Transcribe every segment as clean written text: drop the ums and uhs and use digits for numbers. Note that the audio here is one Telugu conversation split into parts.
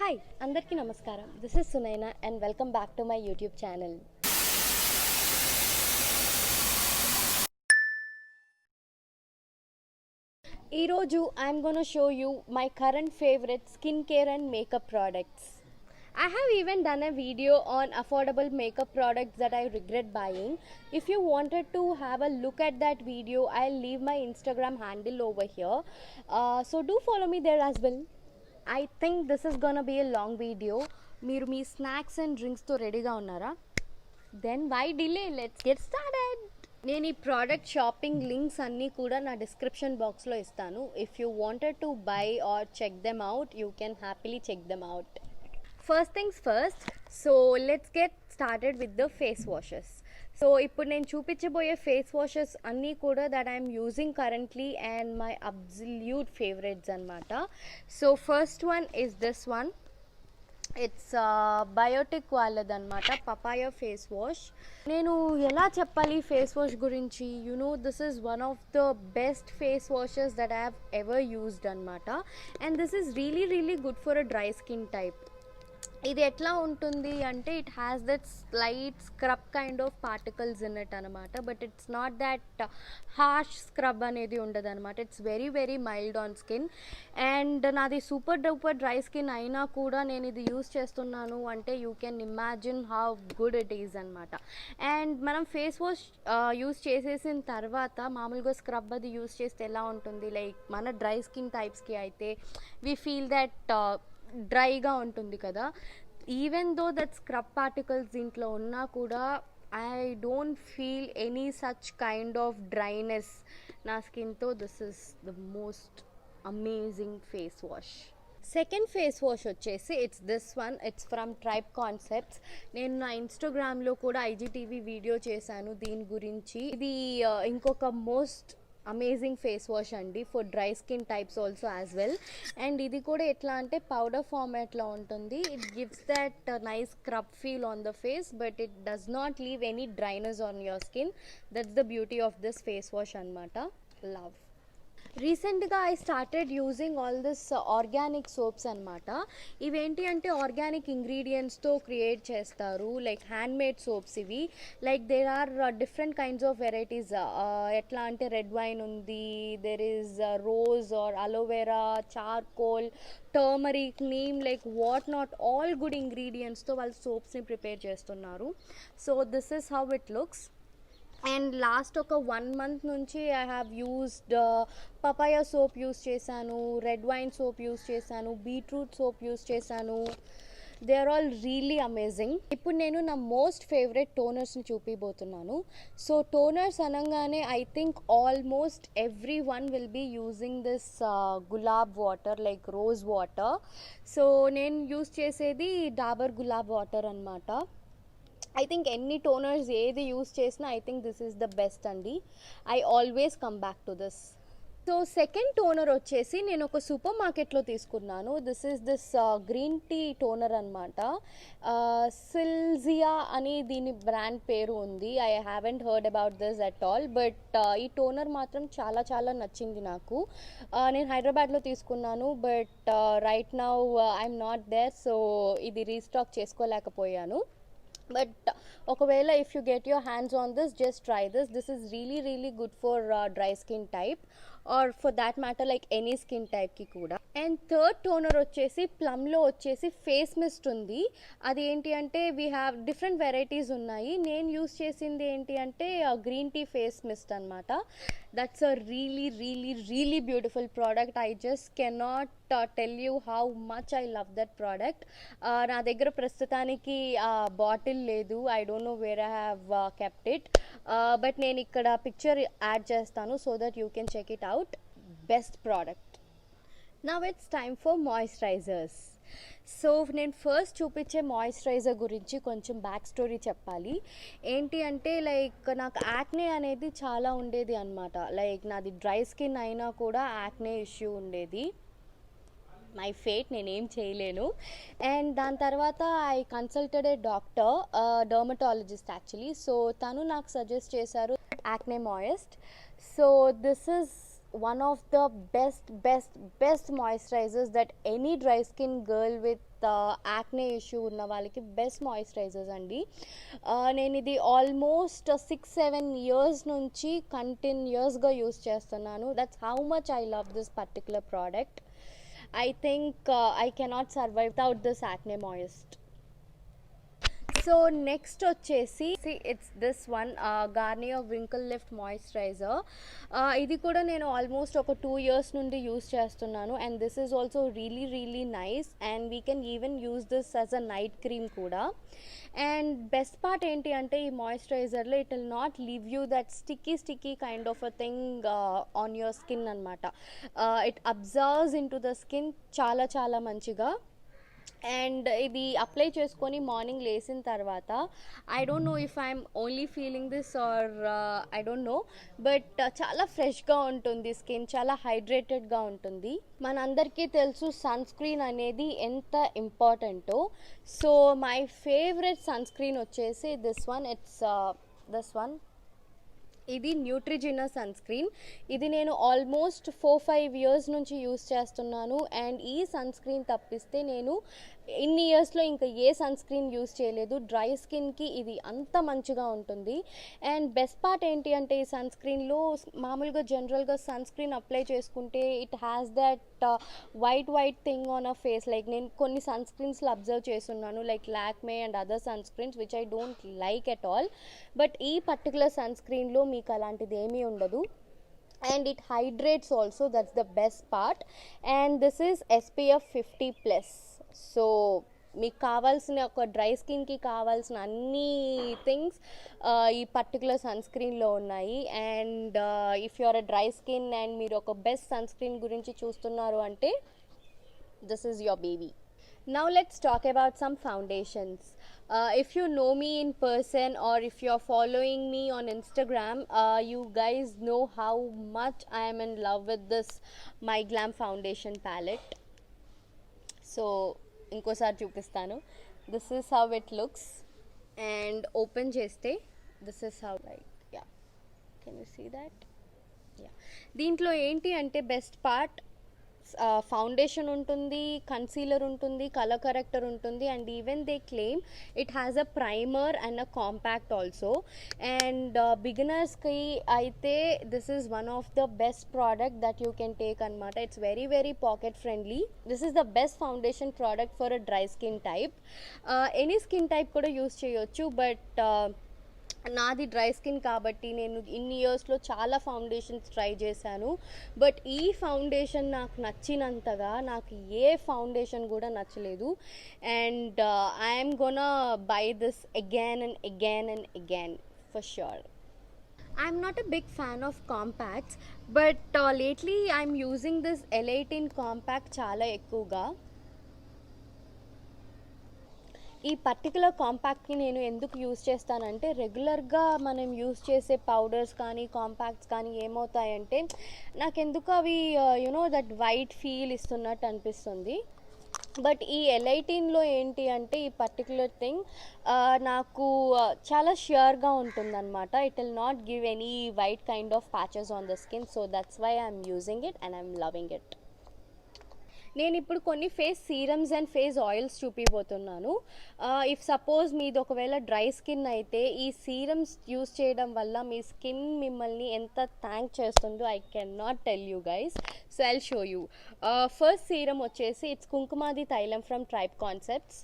హాయ్ అందరికీ నమస్కారం. This is Sunaina and welcome back to my YouTube channel. ఈరోజు I'm gonna show you my current favourite skin care and makeup products. I have even done a video on affordable makeup products that I regret buying. If you wanted to have a look at that video, I'll leave my Instagram handle over here. So do follow me there as well. I think this is gonna be a long video. మీరు మీ స్నాక్స్ అండ్ డ్రింక్స్తో రెడీగా ఉన్నారా? Then why delay, let's get started. నేను ఈ ప్రోడక్ట్ షాపింగ్ లింక్స్ అన్నీ కూడా నా డిస్క్రిప్షన్ బాక్స్లో ఇస్తాను. If you wanted to buy or check them out, you can happily check them out. First things first, so let's get started with the face washes. So ఇప్పుడు నేను చూపించబోయే ఫేస్ వాషెస్ అన్నీ కూడా that I'm using currently and my absolute favourites అనమాట. So first one is this one. It's Biotique వాళ్ళదన్నమాట, పపాయ ఫేస్ వాష్. నేను ఎలా చెప్పాలి ఫేస్ వాష్ గురించి? This is one of the best face washes that I have ever used అనమాట. And this is really good for a dry skin type. ఇది ఎట్లా ఉంటుంది అంటే, it has that slight scrub kind of particles in it అనమాట. But it's not that harsh scrub అనేది ఉండదు అనమాట. It's very mild on skin. And నాది సూపర్ డూపర్ డ్రై స్కిన్ అయినా కూడా నేను ఇది యూస్ చేస్తున్నాను అంటే you can imagine how good it is అనమాట. అండ్ మనం ఫేస్ వాష్ యూస్ చేసేసిన తర్వాత మామూలుగా స్క్రబ్ అది యూస్ చేస్తే ఎలా ఉంటుంది, లైక్ మన డ్రై స్కిన్ టైప్స్కి అయితే వీ ఫీల్ దట్ డ్రైగా ఉంటుంది కదా. Even though that scrub particles దీంట్లో ఉన్నా కూడా I don't feel any such kind of dryness నా స్కిన్తో. This is the most amazing face wash. Second face wash వచ్చేసి it's this one. It's from Tribe Concepts. నేను నా ఇన్స్టాగ్రామ్లో కూడా ఐజీటీవీ వీడియో చేశాను దీని గురించి. ఇది ఇంకొక మోస్ట్ అమేజింగ్ ఫేస్ వాష్ అండి, for dry skin types also as well. And ఇది కూడా ఎట్లా అంటే పౌడర్ ఫార్మాట్లో ఉంటుంది. It gives that nice scrub feel on the face, but it does not leave any dryness on your skin. That's the beauty of this face wash అనమాట. లవ్. రీసెంట్గా I started using all this organic soaps అనమాట. ఇవేంటి అంటే ఆర్గానిక్ ఇంగ్రీడియంట్స్తో క్రియేట్ చేస్తారు, లైక్ హ్యాండ్ మేడ్ సోప్స్ ఇవి. Like there are different kinds of varieties. ఎట్లా అంటే రెడ్ వైన్ ఉంది, there is rose or aloe vera, charcoal, turmeric, neem, like what not, all good ఇంగ్రీడియంట్స్తో వాళ్ళు సోప్స్ని ప్రిపేర్ చేస్తున్నారు. So this is how it looks. And last ఒక 1 month నుంచి I have used papaya soap use చేశాను, రెడ్ వైన్ సోప్ యూస్ చేశాను, బీట్రూట్ సోప్ యూస్ చేశాను. They are all really amazing. ఇప్పుడు నేను నా మోస్ట్ ఫేవరెట్ టోనర్స్ని చూపిపోతున్నాను. సో టోనర్స్ అనగానే I think almost every one will be using this gulab water, like rose water. So నేను యూస్ చేసేది డాబర్ గులాబ్ వాటర్ అనమాట. ఐ థింక్ ఎన్ని టోనర్స్ ఏది యూస్ చేసినా I think this is the best అండి. I always come back to this. So second toner వచ్చేసి నేను ఒక సూపర్ మార్కెట్లో తీసుకున్నాను. This is this green tea toner అనమాట. సిల్జియా అని దీని బ్రాండ్ పేరు ఉంది. I haven't heard about this at all, but ఈ టోనర్ మాత్రం చాలా నచ్చింది నాకు. నేను హైదరాబాద్లో తీసుకున్నాను, but right now I'm not there, so ఇది రీస్టాక్ చేసుకోలేకపోయాను. బట్ ఒకవేళ if you get your hands on this, just try this. This is really good for dry skin type or for that matter like any skin టైప్కి కూడా. అండ్ థర్డ్ టోనర్ వచ్చేసి ప్లమ్లో వచ్చేసి ఫేస్ మిస్ట్ ఉంది. అది ఏంటి అంటే వీ హ్యావ్ డిఫరెంట్ వెరైటీస్ ఉన్నాయి. నేను యూస్ చేసింది ఏంటి అంటే గ్రీన్ టీ ఫేస్ మిస్ట్ అనమాట. That's a really beautiful product. I just cannot tell you how much I love that product. నా దగ్గర ప్రస్తుతానికి బాటిల్ లేదు. I don't know where I have kept it, but నేను ఇక్కడ పిక్చర్ యాడ్ చేస్తాను so that you can check it out. Best product. Now it's time for moisturizers. So నేను ఫస్ట్ చూపించే మాయిశ్చరైజర్ గురించి కొంచెం బ్యాక్ స్టోరీ చెప్పాలి. ఏంటి అంటే లైక్ నాకు యాక్నే అనేది చాలా ఉండేది అనమాట. లైక్ నాది డ్రై స్కిన్ అయినా కూడా యాక్నే ఇష్యూ ఉండేది. మై ఫేట్, నేనేం చేయలేను. అండ్ దాని తర్వాత I consulted A doctor, dermatologist actually. So తను నాకు సజెస్ట్ చేశారు acne moist. So this is one of the best moisturizers that any dry skin girl with acne issue ఉన్న వాళ్ళకి బెస్ట్ మాయిశ్చరైజర్స్ అండి. నేను ఇది ఆల్మోస్ట్ 6-7 ఇయర్స్ నుంచి కంటిన్యూస్గా యూస్ చేస్తున్నాను. That's how much I love this particular product. I think I cannot survive without this acne moist. So next వచ్చేసి it's this one Garnier wrinkle lift moisturiser. ఇది కూడా నేను ఆల్మోస్ట్ ఒక 2 ఇయర్స్ నుండి యూస్ చేస్తున్నాను. And this is also really nice and we can even use this as a night cream కూడా. అండ్ బెస్ట్ పార్ట్ ఏంటి అంటే ఈ మాయిశ్చరైజర్లో it will not leave you that sticky kind of a thing on your skin అనమాట. It absorbs in to the skin చాలా మంచిగా. అండ్ ఇది అప్లై చేసుకొని మార్నింగ్ లేచిన తర్వాత I don't know if I'm only feeling this or I don't no, but చాలా ఫ్రెష్గా ఉంటుంది స్కిన్, చాలా హైడ్రేటెడ్గా ఉంటుంది. మనందరికీ తెలుసు సన్ స్క్రీన్ అనేది ఎంత ఇంపార్టెంటో. So my favourite sun screen వచ్చేసి this one. It's this one. ఇది న్యూట్రిజినా సన్ స్క్రీన్. ఇది నేను ఆల్మోస్ట్ 4-5 ఇయర్స్ నుంచి యూస్ చేస్తున్నాను. అండ్ ఈ సన్ స్క్రీన్ తప్పిస్తే నేను ఇన్ని ఇయర్స్లో ఇంకా ఏ సన్ స్క్రీన్ యూస్ చేయలేదు. డ్రై స్కిన్కి ఇది అంత మంచిగా ఉంటుంది. అండ్ బెస్ట్ పార్ట్ ఏంటి అంటే ఈ సన్ స్క్రీన్లో మామూలుగా జనరల్గా సన్ స్క్రీన్ అప్లై చేసుకుంటే it has that white thing on a face. Like నేను కొన్ని సన్ స్క్రీన్స్లో అబ్జర్వ్ చేస్తున్నాను like Lakme and other sun screens which I don't like at all. But ఈ పర్టికులర్ సన్ స్క్రీన్లో మీకు అలాంటిది ఏమీ ఉండదు. And it hydrates also, that's the best part. And this is SPF 50+. So మీకు కావాల్సిన ఒక డ్రై స్కిన్కి కావాల్సిన అన్ని థింగ్స్ ఈ పర్టికులర్ సన్ స్క్రీన్లో ఉన్నాయి. And if you are a dry skin and మీరు ఒక బెస్ట్ సన్ స్క్రీన్ గురించి చూస్తున్నారు అంటే this is your baby. Now let's talk about some foundations. If you know me in person or if you're following me on Instagram, you guys know how much I am in love with this My Glam foundation palette. So inkosari chupistanu. This is how it looks, and open cheste this is how, like, yeah, can you see that? Yeah, దీంట్లో ఏంటి అంటే బెస్ట్ పార్ట్ ఫౌండేషన్ ఉంటుంది, కన్సీలర్ ఉంటుంది, కలర్ కరెక్టర్ ఉంటుంది, and even they claim it has a primer and a compact also. And బిగినర్స్కి అయితే this is one of the best product that you can take అనమాట. It's very pocket friendly. This is the best foundation product for a dry skin type. Any skin type కూడా యూస్ చేయొచ్చు, బట్ నాది డ్రై స్కిన్ కాబట్టి నేను ఇన్ని ఇయర్స్లో చాలా ఫౌండేషన్స్ ట్రై చేశాను. బట్ ఈ ఫౌండేషన్ నాకు నచ్చినంతగా నాకు ఏ ఫౌండేషన్ కూడా నచ్చలేదు. And I'm gonna by this again and again for sure. I'm not a big fan of compacts, but lately I'm using this L18 compact చాలా ఎక్కువగా. ఈ పర్టికులర్ కాంపాక్ట్ని నేను ఎందుకు యూస్ చేస్తానంటే రెగ్యులర్గా మనం యూస్ చేసే పౌడర్స్ కానీ కాంపాక్ట్స్ కానీ ఏమవుతాయంటే నాకెందుకు అవి యునో దట్ వైట్ ఫీల్ ఇస్తున్నట్టు అనిపిస్తుంది. బట్ ఈ L18లో ఏంటి అంటే ఈ పర్టికులర్ థింగ్ నాకు చాలా ష్యూర్గా ఉంటుందన్నమాట. It will not give any white kind of patches on the skin. So that's why I'm using it and I'm loving it. నేను ఇప్పుడు కొన్ని face serums and face oils చూపిపోతున్నాను. ఇఫ్ సపోజ్ మీది ఒకవేళ డ్రై స్కిన్ అయితే ఈ సీరమ్స్ యూస్ చేయడం వల్ల మీ స్కిన్ మిమ్మల్ని ఎంత థ్యాంక్ చేస్తుందో I can not tell you guys. So I'll show you. First serum వచ్చేసి ఇట్స్ కుంకుమాది తైలం from Tribe concepts.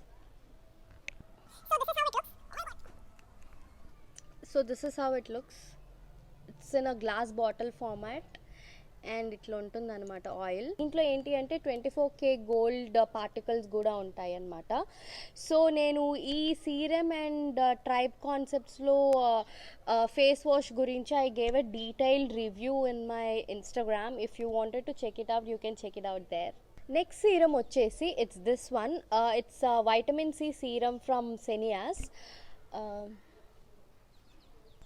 So this is how it looks. It's in a glass bottle format and ఇట్లా ఉంటుంది అనమాట ఆయిల్. ఇంట్లో ఏంటి అంటే 24K గోల్డ్ పార్టికల్స్ కూడా ఉంటాయి అన్నమాట. సో నేను ఈ సీరం అండ్ ట్రైబ్ కాన్సెప్ట్స్లో ఫేస్ వాష్ గురించి I gave a detailed review in my Instagram. If you wanted to check it out you can check it out there. Next serum వచ్చేసి it's this one. It's vitamin C serum from సెనియాస్.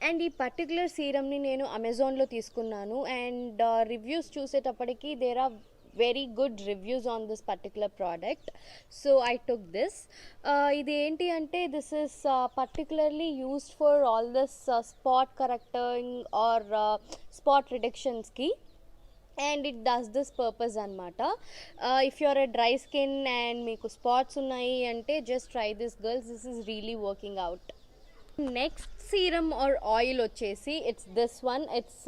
అండ్ ఈ పర్టికులర్ సీరమ్ని నేను అమెజాన్లో తీసుకున్నాను. అండ్ రివ్యూస్ చూసేటప్పటికి there are very good reviews on this particular product. So I took this. ఇది ఏంటి అంటే this is particularly used for all this spot correcting or spot రిడక్షన్స్కి. and it does this purpose anamata. If you're a dry skin and meeku spots unnayi ante just try this girls, this is really working out. Next serum or oil వచ్చేసి it's this one, it's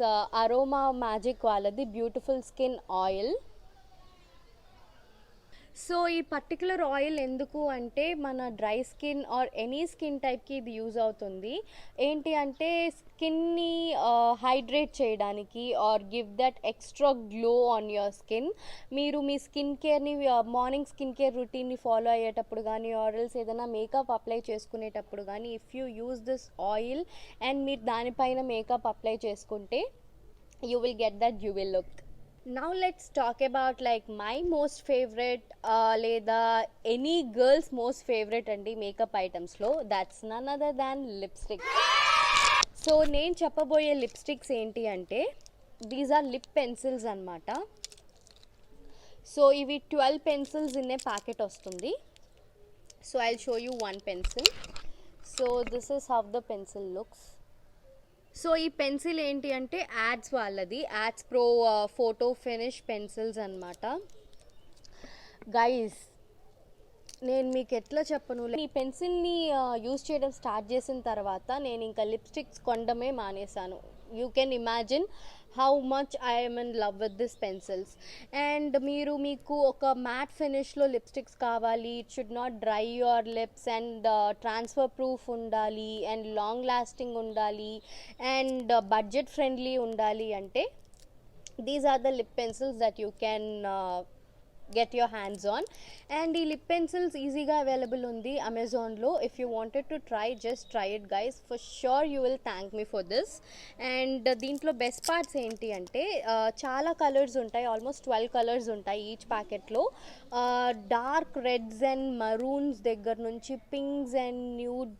aroma magic వాళ్ళది beautiful skin oil. సో ఈ పర్టికులర్ ఆయిల్ ఎందుకు అంటే మన dry skin or any skin టైప్కి ఇది యూజ్ అవుతుంది. ఏంటి అంటే స్కిన్ని హైడ్రేట్ చేయడానికి or give that extra glow on your skin. మీరు మీ స్కిన్ కేర్ని మార్నింగ్ స్కిన్ కేర్ రొటీన్ని ఫాలో అయ్యేటప్పుడు కానీ ఆర్ఎల్స్ ఏదైనా మేకప్ అప్లై చేసుకునేటప్పుడు కానీ if you use this oil and మీరు దానిపైన మేకప్ అప్లై చేసుకుంటే you will get that dual look. Now let's talk about like my most favorite లేదా any girls most favorite అండి మేకప్ ఐటమ్స్లో. that's none other than lipstick. So నేను చెప్పబోయే లిప్స్టిక్స్ ఏంటి అంటే దీస్ ఆర్ లిప్ పెన్సిల్స్ అన్నమాట. సో ఇవి 12 పెన్సిల్స్ ఇన్ ఏ ప్యాకెట్ వస్తుంది. So I will show you one pencil. So this is how the pencil looks. So ఈ పెన్సిల్ ఏంటి అంటే యాడ్స్ వాళ్ళది, ads pro photo finish pencils అన్నమాట. గైస్ నేను మీకు ఎట్లా చెప్పను, ఈ పెన్సిల్ని యూజ్ చేయడం స్టార్ట్ చేసిన తర్వాత నేను ఇంకా లిప్స్టిక్స్ కొనడమే మానేశాను. You can imagine how much I'm in love with this pencils. And మీకు ఒక మ్యాట్ ఫినిష్లో లిప్స్టిక్స్ కావాలి, it should not dry your lips and transfer proof ఉండాలి అండ్ లాంగ్ లాస్టింగ్ ఉండాలి అండ్ బడ్జెట్ ఫ్రెండ్లీ ఉండాలి అంటే these are the lip pencils that you can get your hands on. And ee lip pencils easyga available undi Amazon lo. If you wanted to try, just try it guys, for sure you will thank me for this. And దీంట్లో బెస్ట్ పార్ట్స్ ఏంటి అంటే చాలా కలర్స్ ఉంటాయి, ఆల్మోస్ట్ 12 కలర్స్ ఉంటాయి ఈచ్ ప్యాకెట్లో. డార్క్ రెడ్స్ అండ్ మరూన్స్ దగ్గర నుంచి pinks and nude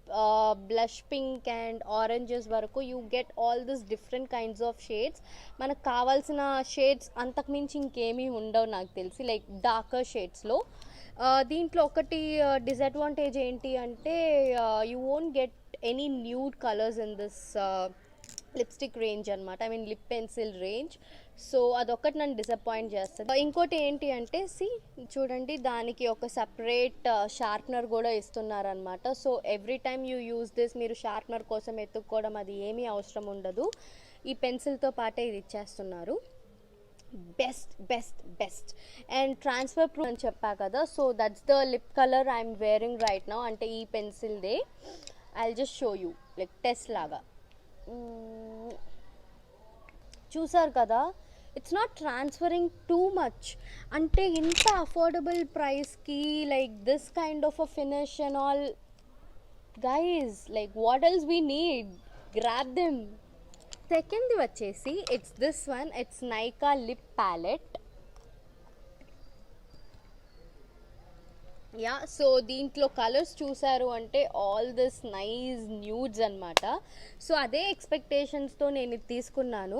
blush pink and oranges వరకు you get all this different kinds of shades. మనకు కావాల్సిన షేడ్స్ అంతకుమించి ఇంకేమీ ఉండవు నాకు తెలిసి, లైక్ డార్కర్ షేడ్స్లో. దీంట్లో ఒకటి డిసడ్వాంటేజ్ ఏంటి అంటే you won't get any nude colours in this lipstick range అనమాట, I mean lip pencil range. So అదొక్కటి నన్ను డిసప్పాయింట్ చేస్తుంది. ఇంకోటి ఏంటి అంటే చూడండి, దానికి ఒక సపరేట్ షార్ప్నర్ కూడా ఇస్తున్నారనమాట. So every time you use this, మీరు షార్ప్నర్ కోసం ఎత్తుక్కోవడం అది ఏమీ అవసరం ఉండదు, ఈ పెన్సిల్తో పాటే ఇది ఇచ్చేస్తున్నారు. Best best best. And transfer proof అని చెప్పా కదా, so that's the lip colour I'm wearing right now. అంటే ఈ పెన్సిల్దే I will just show you like test లాగా. చూసారు కదా, it's not transferring too much. అంటే ఇంత అఫోర్డబుల్ ప్రైస్కి like this kind of a finish and all, guys like what else we need, grab them. సెకండ్ది వచ్చేసి it's this one, it's Nykaa lip palette. Yeah, so దీంట్లో కలర్స్ చూసారు అంటే ఆల్ దిస్ నైస్ న్యూడ్స్ అనమాట. సో అదే ఎక్స్పెక్టేషన్స్తో నేను ఇది తీసుకున్నాను.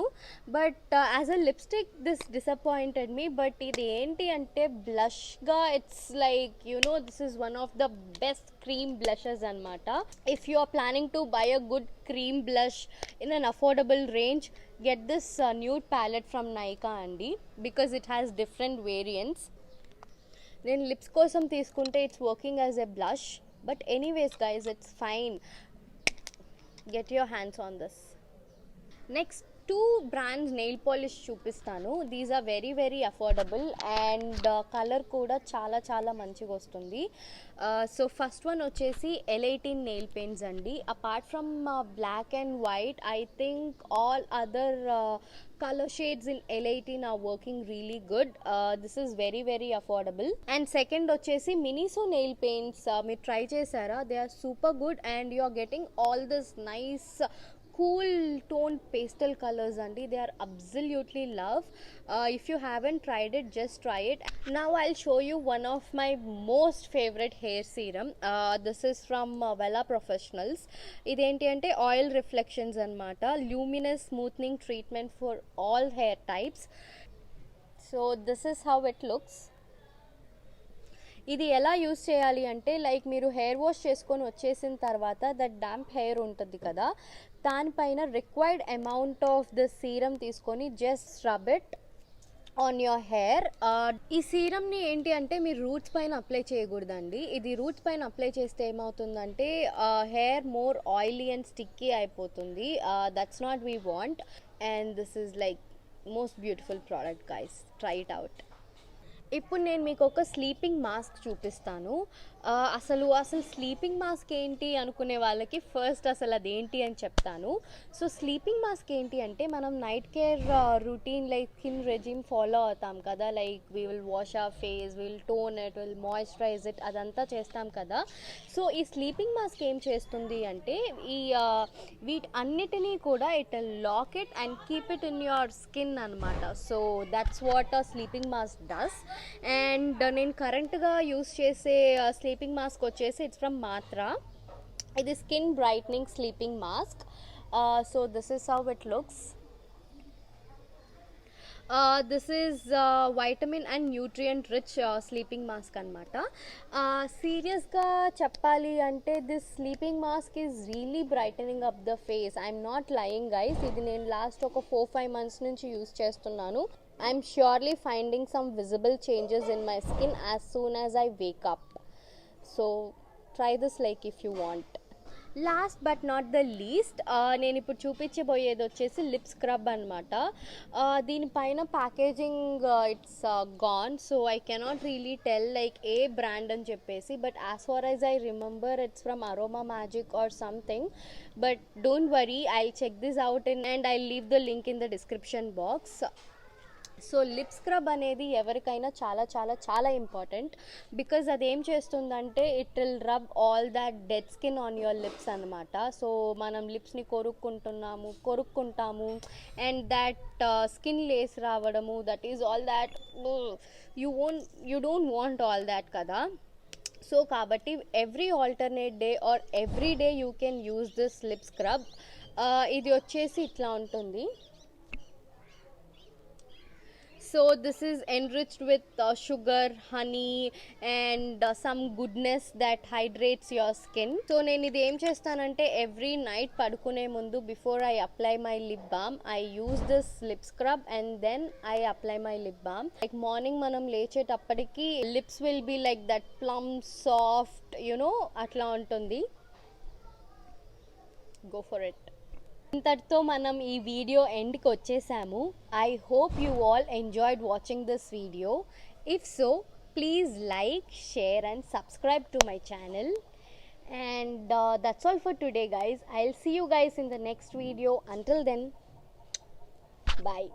But as a lipstick this disappointed me. But ఇది ఏంటి అంటే బ్లష్గా it's like this is one of the best cream blushes అనమాట. If you are planning to buy a good cream blush in an affordable range, get this nude palette from Nykaa అండి, because it has different variants. నేను లిప్స్ కోసం తీసుకుంటే it's working as a blush, but anyways guys it's fine, get your hands on this. Next 2 brands nail polish చూపిస్తాను. These are very very affordable and colour కూడా చాలా చాలా మంచిగా వస్తుంది. సో ఫస్ట్ వన్ వచ్చేసి L18 నెయిల్ పెయింట్స్ అండి. Apart from black and white, I think all other color shades in L18 are working really good. This is very very affordable. And second వచ్చేసి Miniso nail paints. మీరు ట్రై చేశారా? They are super good and you are getting all this nice cool toned pastel colors andi. They are absolutely love. If you haven't tried it, just try it. Now I'll show you one of my most favorite hair serum. This is from Vella Professionals. Identi ante oil reflections anamata, luminous smoothing treatment for all hair types. So this is how it looks. ఇది ఎలా యూస్ చేయాలి అంటే లైక్ మీరు హెయిర్ వాష్ చేసుకొని వచ్చేసిన తర్వాత దట్ డాంప్ హెయిర్ ఉంటుంది కదా, దానిపైన required amount of the serum తీసుకొని just rub it on your hair. ఈ సీరమ్ని ఏంటి అంటే మీరు రూట్స్ పైన అప్లై చేయకూడదండి. ఇది రూట్స్ పైన అప్లై చేస్తే ఏమవుతుందంటే hair more oily and sticky అయిపోతుంది. That's not we want. And this is like most beautiful product guys, try it out. ఇప్పుడు నేను మీకు ఒక స్లీపింగ్ మాస్క్ చూపిస్తాను. అసలు స్లీపింగ్ మాస్క్ ఏంటి అనుకునే వాళ్ళకి ఫస్ట్ అసలు అదేంటి అని చెప్తాను. సో స్లీపింగ్ మాస్క్ ఏంటి అంటే మనం night care routine like skin regime follow అవుతాం కదా, like we will wash hour face, will tone it, will moisturise it, అదంతా చేస్తాం కదా. సో ఈ స్లీపింగ్ మాస్క్ ఏం చేస్తుంది అంటే ఈ వీటన్నిటినీ కూడా it lock it and keep it in your skin అనమాట. So that's what a sleeping mask does. And నేను కరెంట్గా యూస్ చేసే స్లీపింగ్ మాస్క్ వచ్చేసి ఇట్స్ ఫ్రమ్ మాత్రా. ఇది skin brightening sleeping mask. So this is how it looks. This is vitamin and nutrient rich sleeping mask అనమాట. సీరియస్గా చెప్పాలి అంటే this sleeping mask is really brightening up the face. I'm not lying guys. ఇది నేను లాస్ట్ ఒక 4-5 months నుంచి యూస్ చేస్తున్నాను. I'm surely finding some visible changes in my skin as soon as I wake up. So try this like if you want. Last but not the least, నేను ఇప్పుడు చూపించబోయేది వచ్చేసి లిప్ స్క్రబ్ అనమాట. దీనిపైన packaging it's gone, so I cannot really tell like ఏ బ్రాండ్ అని చెప్పేసి, but as far as I remember it's from Aroma Magic or something. But don't worry, I check this out and I leave the link in the description box. So lip scrub అనేది ఎవరికైనా చాలా చాలా చాలా ఇంపార్టెంట్, బికాజ్ అదేం చేస్తుందంటే it will rub all that dead skin on your lips అనమాట. సో మనం లిప్స్ని కొరుక్కుంటాము అండ్ దాట్ స్కిన్ లేస్ రావడము, that is all that you don't want all that కదా. సో కాబట్టి every alternate day or every day you can use this lip scrub. ఇది వచ్చేసి ఇట్లా ఉంటుంది. So this is enriched with sugar, honey and some goodness that hydrates your skin. So నేను ఇది ఏం చేస్తానంటే ఎవ్రీ నైట్ పడుకునే ముందు before I apply my lip balm I use this lip scrub and then I apply my lip balm. Like morning మనం లేచేటప్పటికి lips will be like that plump soft, అట్లా ఉంటుంది. Go for it. ఇంతటితో మనం ఈ వీడియో ఎండ్కి వచ్చేసాము. I hope you all enjoyed watching this video. If so please like, share and subscribe to my channel. And that's all for today guys. I'll see you guys in the next video. Until then, bye.